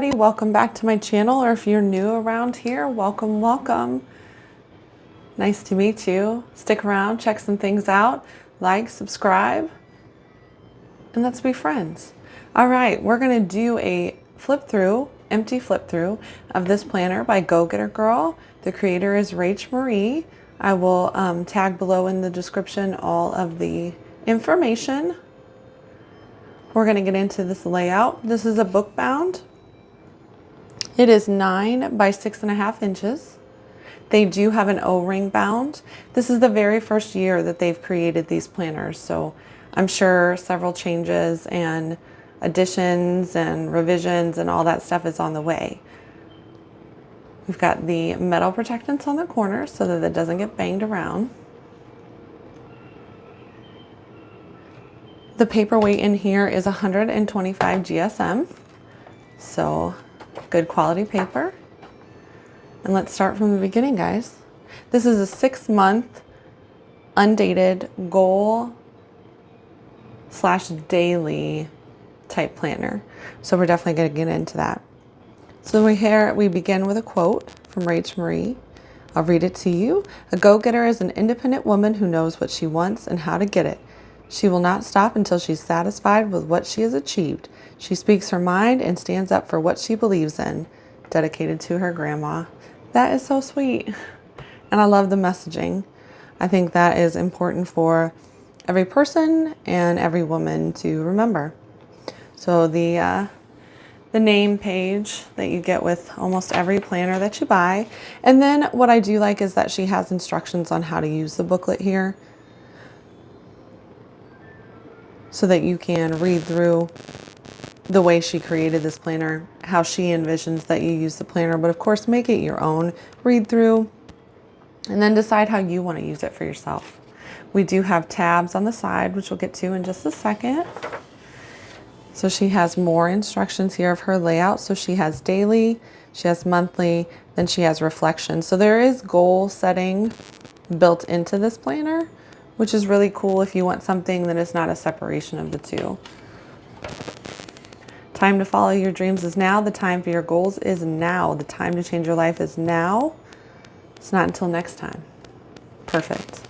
everybody, welcome back to my channel, or if you're new around here, welcome, welcome. Nice to meet you. Stick around, check some things out, like, subscribe, and let's be friends. All right, we're gonna do a flip through, empty flip through of this planner by Go Getter Girl. The creator is Rach Marie. I will tag below in the description all of the information. We're going to get into this layout. This is a book bound. It is 9 by 6.5 inches. They do have an O-ring bound. This is the very first year that they've created these planners, so I'm sure several changes and additions and revisions and all that stuff is on the way. We've got the metal protectants on the corners so that it doesn't get banged around. The paperweight in here is 125 GSM, so good quality paper. And let's start from the beginning, guys. This is a 6-month undated goal/daily type planner. So we're definitely going to get into that. So we begin with a quote from Rach Marie. I'll read it to you. A go-getter is an independent woman who knows what she wants and how to get it. She will not stop until she's satisfied with what she has achieved. She speaks her mind and stands up for what she believes in. Dedicated to her grandma. That is so sweet. And I love the messaging. I think that is important for every person and every woman to remember. So the name page that you get with almost every planner that you buy. And then what I do like is that she has instructions on how to use the booklet here, so that you can read through the way she created this planner, how she envisions that you use the planner, but of course make it your own, read through, and then decide how you want to use it for yourself. We do have tabs on the side, which we'll get to in just a second. So she has more instructions here of her layout. So she has daily, she has monthly, then she has reflection. So there is goal setting built into this planner, which is really cool if you want something that is not a separation of the two. Time to follow your dreams is now. The time for your goals is now. The time to change your life is now. It's not until next time. Perfect.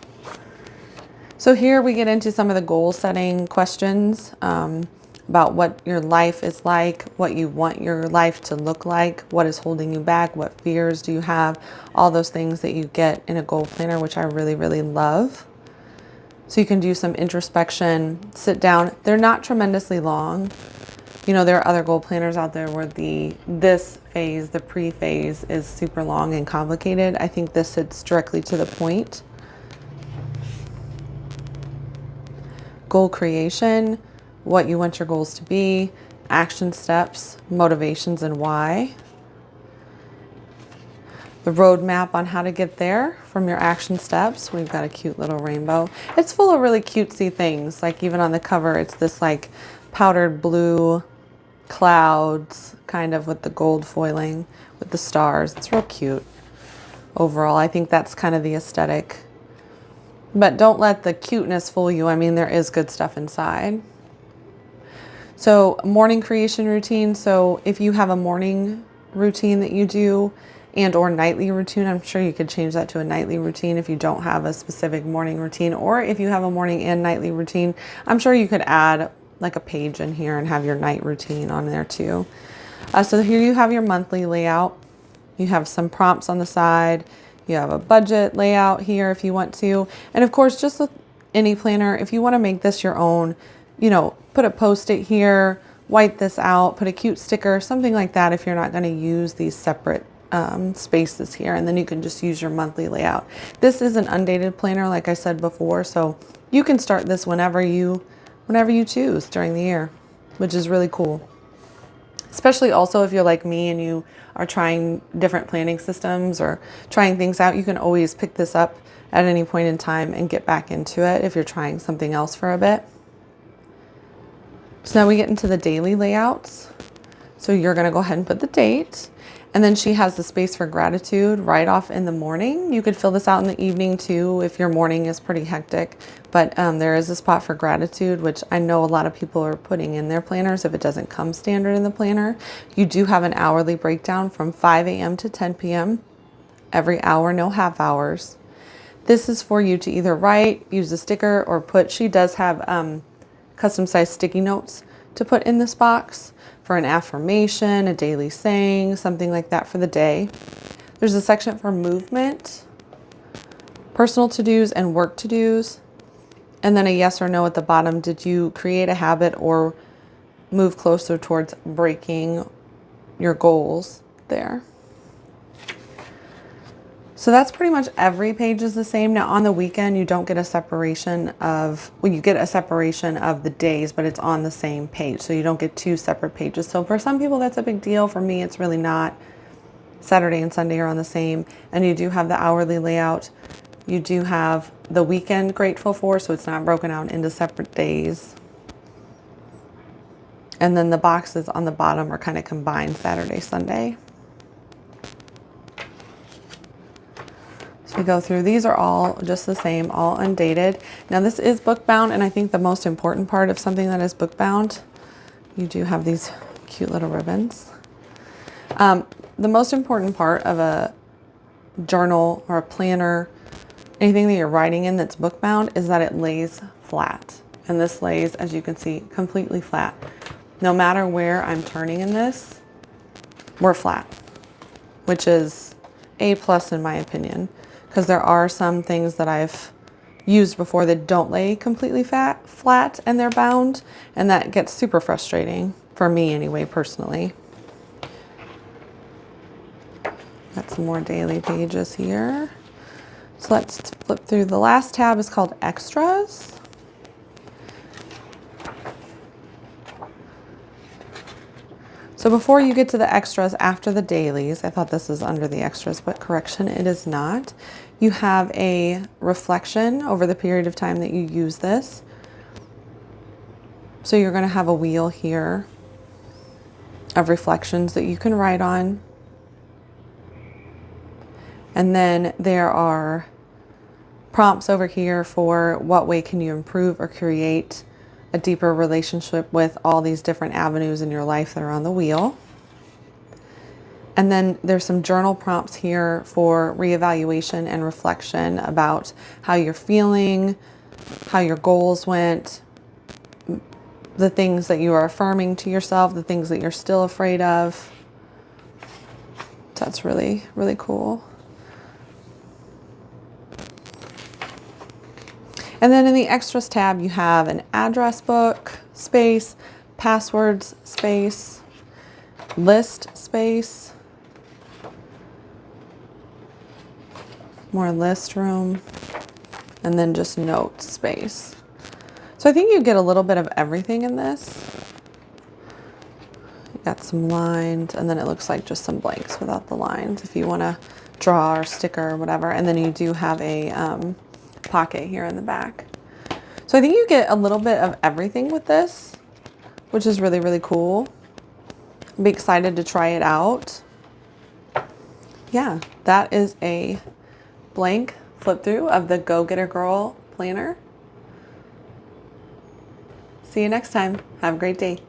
So here we get into some of the goal setting questions about what your life is like, what you want your life to look like, what is holding you back, what fears do you have, all those things that you get in a goal planner, which I really, really love. So you can do some introspection, sit down. They're not tremendously long. You know, there are other goal planners out there where this phase, the pre-phase, is super long and complicated. I think this hits directly to the point. Goal creation, what you want your goals to be, action steps, motivations, and why. The roadmap on how to get there from your action steps. We've got a cute little rainbow. It's full of really cutesy things. Like even on the cover, it's this like powdered blue clouds kind of with the gold foiling with the stars. It's real cute. Overall, I think that's kind of the aesthetic. But don't let the cuteness fool you. I mean, there is good stuff inside. So morning creation routine. So if you have a morning routine that you do, and or nightly routine, I'm sure you could change that to a nightly routine if you don't have a specific morning routine, or if you have a morning and nightly routine, I'm sure you could add like a page in here and have your night routine on there too. So here you have your monthly layout. You have some prompts on the side. You have a budget layout here if you want to. And of course, just with any planner, if you want to make this your own, you know, put a post-it here, white this out, put a cute sticker, something like that if you're not going to use these separate spaces here, and then you can just use your monthly layout. This is an undated planner, like I said before, so you can start this whenever you choose during the year, which is really cool. Especially also if you're like me and you are trying different planning systems or trying things out, you can always pick this up at any point in time and get back into it if you're trying something else for a bit. So now we get into the daily layouts. So you're going to go ahead and put the date. And then she has the space for gratitude right off in the morning. You could fill this out in the evening too if your morning is pretty hectic. But there is a spot for gratitude, which I know a lot of people are putting in their planners if it doesn't come standard in the planner. You do have an hourly breakdown from 5 a.m. to 10 p.m. Every hour, no half hours. This is for you to either write, use a sticker, or put. She does have custom sized sticky notes to put in this box for an affirmation, a daily saying, something like that for the day. There's a section for movement, personal to-dos, and work to-dos. And then a yes or no at the bottom. Did you create a habit or move closer towards breaking your goals there? So that's pretty much every page is the same. Now on the weekend, you don't get a separation of, well, you get a separation of the days, but it's on the same page. So you don't get two separate pages. So for some people, that's a big deal. For me, it's really not. Saturday and Sunday are on the same. And you do have the hourly layout. You do have the weekend grateful for, so it's not broken out into separate days. And then the boxes on the bottom are kind of combined Saturday, Sunday. So we go through, these are all just the same, all undated. Now this is book bound, and I think the most important part of something that is book bound, you do have these cute little ribbons. The most important part of a journal or a planner, anything that you're writing in that's book bound, is that it lays flat. And this lays, as you can see, completely flat. No matter where I'm turning in this, we're flat, which is A+ in my opinion. Because there are some things that I've used before that don't lay completely flat and they're bound, and that gets super frustrating for me anyway, personally. Got some more daily pages here. So let's flip through. The last tab is called Extras. So before you get to the extras after the dailies, I thought this is under the extras, but correction, it is not. You have a reflection over the period of time that you use this. So you're going to have a wheel here of reflections that you can write on. And then there are prompts over here for what way can you improve or create a deeper relationship with all these different avenues in your life that are on the wheel. And then there's some journal prompts here for reevaluation and reflection about how you're feeling, how your goals went, the things that you are affirming to yourself, the things that you're still afraid of. That's really, really cool. And then in the extras tab, you have an address book space, passwords space, list space, more list room, and then just notes space. So I think you get a little bit of everything in this. You got some lines, and then it looks like just some blanks without the lines if you want to draw or sticker or whatever. And then you do have a pocket here in the back. So I think you get a little bit of everything with this, which is really, really cool. I'll be excited to try it out. Yeah, that is a blank flip through of the Go Getter Girl planner. See you next time. Have a great day.